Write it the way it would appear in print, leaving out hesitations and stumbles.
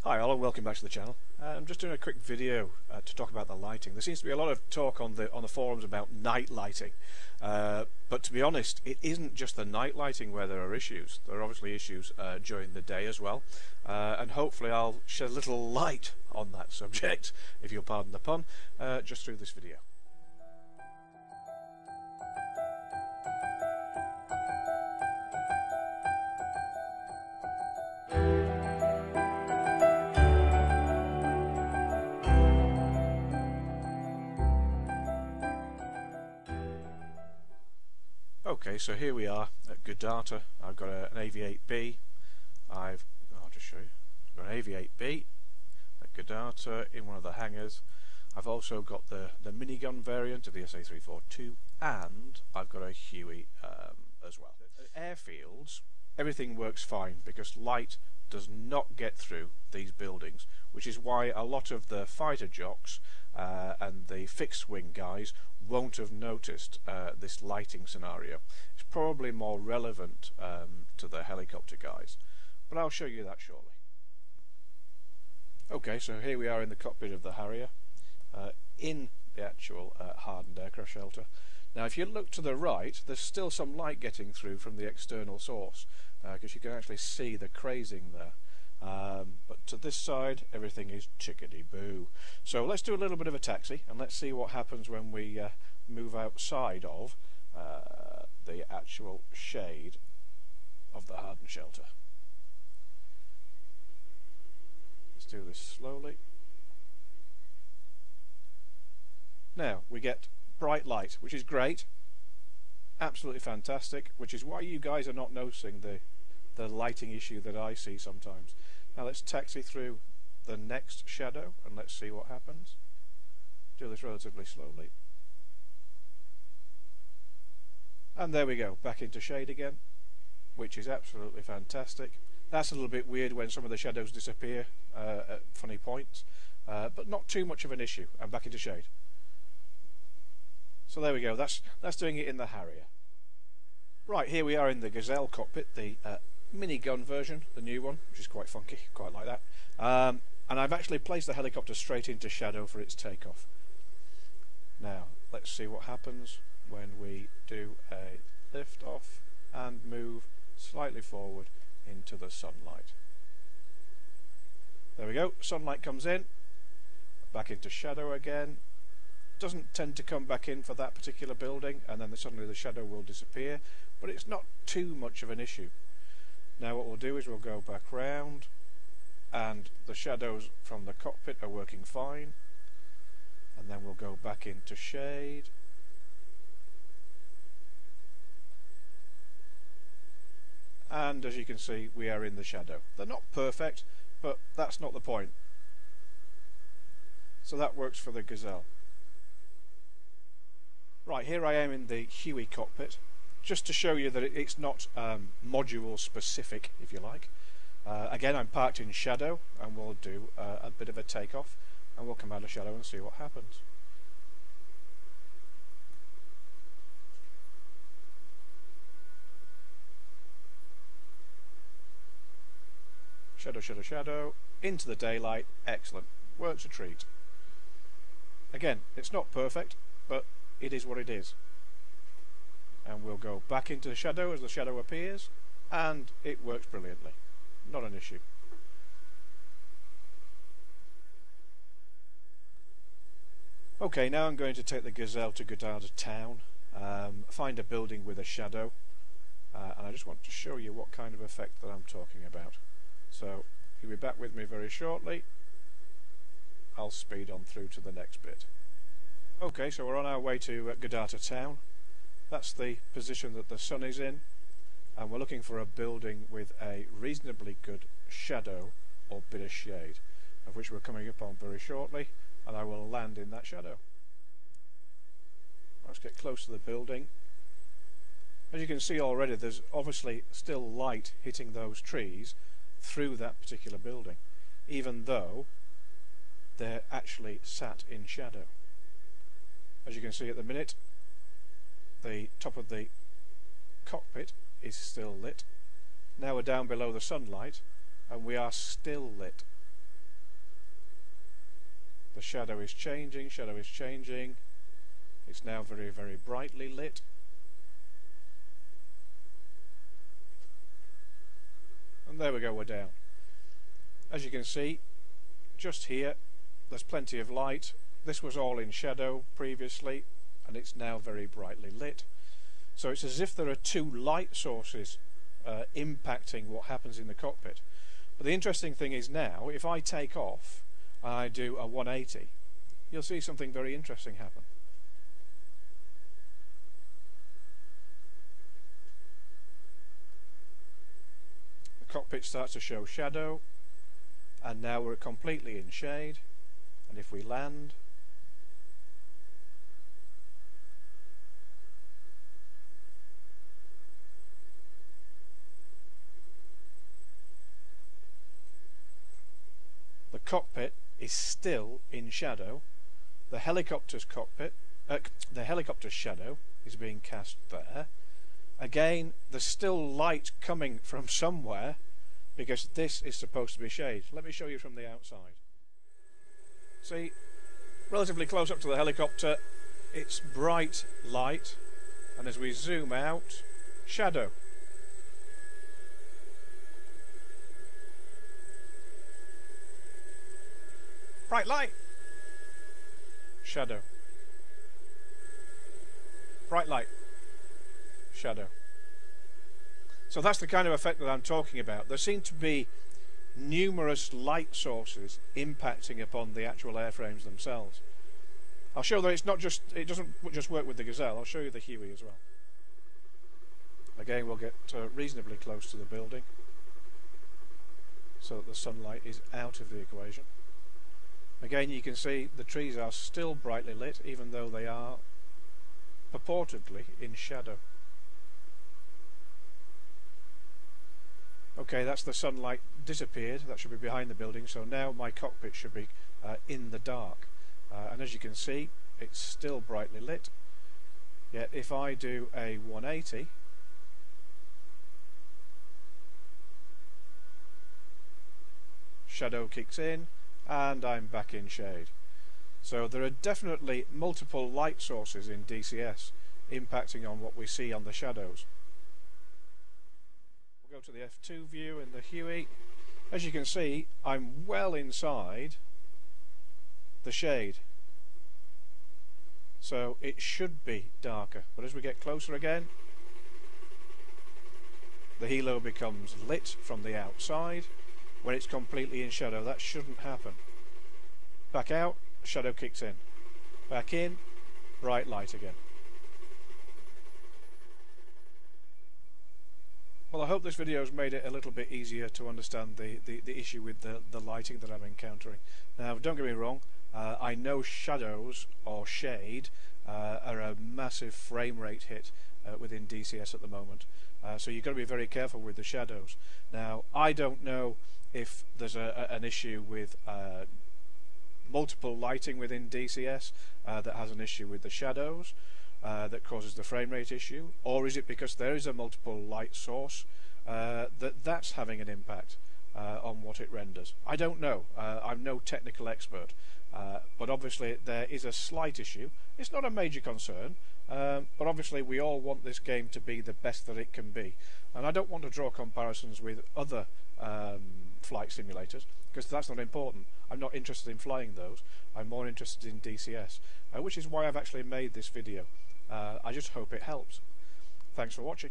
Hi all and welcome back to the channel. I'm just doing a quick video to talk about the lighting. There seems to be a lot of talk on the forums about night lighting, but to be honest, it isn't just the night lighting where there are issues. There are obviously issues during the day as well, and hopefully I'll shed a little light on that subject, if you'll pardon the pun, just through this video. Okay, so here we are at Goodata. I've got an AV8B. I'll just show you. I've got an AV8B at Goodata in one of the hangars. I've also got the minigun variant of the SA342, and I've got a Huey as well. At airfields, everything works fine because light does not get through these buildings, which is why a lot of the fighter jocks and the fixed wing guys won't have noticed this lighting scenario. It's probably more relevant to the helicopter guys, but I'll show you that shortly. Okay, so here we are in the cockpit of the Harrier, in the actual hardened aircraft shelter. Now if you look to the right, there's still some light getting through from the external source, because you can actually see the crazing there. But to this side, everything is chickadee-boo. So let's do a little bit of a taxi, and let's see what happens when we move outside of the actual shade of the hardened shelter. Let's do this slowly. Now, we get bright light, which is great, absolutely fantastic, which is why you guys are not noticing the lighting issue that I see sometimes. Now let's taxi through the next shadow and let's see what happens. Do this relatively slowly. And there we go, back into shade again, which is absolutely fantastic. That's a little bit weird when some of the shadows disappear at funny points, but not too much of an issue. I'm back into shade. So there we go, that's doing it in the Harrier. Right, here we are in the Gazelle cockpit, the minigun version, the new one, which is quite funky, quite like that. And I've actually placed the helicopter straight into shadow for its takeoff. Now, let's see what happens when we do a lift off and move slightly forward into the sunlight. There we go, sunlight comes in, back into shadow again. Doesn't tend to come back in for that particular building, and then suddenly the shadow will disappear, but it's not too much of an issue. Now what we'll do is we'll go back round, and the shadows from the cockpit are working fine, and then we'll go back into shade, and as you can see we are in the shadow. They're not perfect, but that's not the point. So that works for the Gazelle. Right, here I am in the Huey cockpit, just to show you that it's not module specific, if you like. Again, I'm parked in shadow, and we'll do a bit of a takeoff, and we'll come out of shadow and see what happens. Shadow, shadow, shadow, into the daylight, excellent, works a treat. Again, it's not perfect, but it is what it is. And we'll go back into the shadow as the shadow appears, and it works brilliantly. Not an issue. Okay, now I'm going to take the Gazelle to Goodata town, find a building with a shadow, and I just want to show you what kind of effect that I'm talking about. So you'll be back with me very shortly. I'll speed on through to the next bit. Okay, so we're on our way to Goodata town. That's the position that the sun is in, and we're looking for a building with a reasonably good shadow or bit of shade, of which we're coming up on very shortly, and I will land in that shadow. Let's get close to the building. As you can see already, there's obviously still light hitting those trees through that particular building, even though they're actually sat in shadow. As you can see at the minute, the top of the cockpit is still lit. Now we're down below the sunlight, and we are still lit. The shadow is changing, shadow is changing. It's now very, very brightly lit. And there we go, we're down. As you can see, just here, there's plenty of light. This was all in shadow previously, and it's now very brightly lit. So it's as if there are two light sources impacting what happens in the cockpit. But the interesting thing is now, if I take off and I do a 180, you'll see something very interesting happen. The cockpit starts to show shadow, and now we're completely in shade. And if we land, the cockpit is still in shadow. The helicopter's cockpit, the helicopter's shadow is being cast there. Again, there's still light coming from somewhere, because this is supposed to be shade. Let me show you from the outside. See, relatively close up to the helicopter, it's bright light, and as we zoom out, shadow. Bright light, shadow. Bright light, shadow. So that's the kind of effect that I'm talking about. There seem to be numerous light sources impacting upon the actual airframes themselves. I'll show that it doesn't just work with the Gazelle. I'll show you the Huey as well. Again, we'll get reasonably close to the building so that the sunlight is out of the equation. Again, you can see the trees are still brightly lit, even though they are purportedly in shadow. Okay, that's the sunlight disappeared. That should be behind the building, so now my cockpit should be in the dark. And as you can see, it's still brightly lit. Yet if I do a 180, shadow kicks in, and I'm back in shade. So there are definitely multiple light sources in DCS impacting on what we see on the shadows. We'll go to the F2 view in the Huey. As you can see, I'm well inside the shade. So it should be darker. But as we get closer again, the helo becomes lit from the outside. When it's completely in shadow, that shouldn't happen. Back out, shadow kicks in. Back in, bright light again. Well, I hope this video has made it a little bit easier to understand the issue with the lighting that I'm encountering. Now, don't get me wrong, I know shadows or shade are a massive frame rate hit within DCS at the moment. So you've got to be very careful with the shadows. Now, I don't know if there's an issue with multiple lighting within DCS that has an issue with the shadows that causes the frame rate issue, or is it because there is a multiple light source that's having an impact on what it renders? I don't know. I'm no technical expert, but obviously there is a slight issue. It's not a major concern, but obviously we all want this game to be the best that it can be, and I don't want to draw comparisons with other flight simulators, because that's not important. I'm not interested in flying those. I'm more interested in DCS, which is why I've actually made this video. I just hope it helps. Thanks for watching.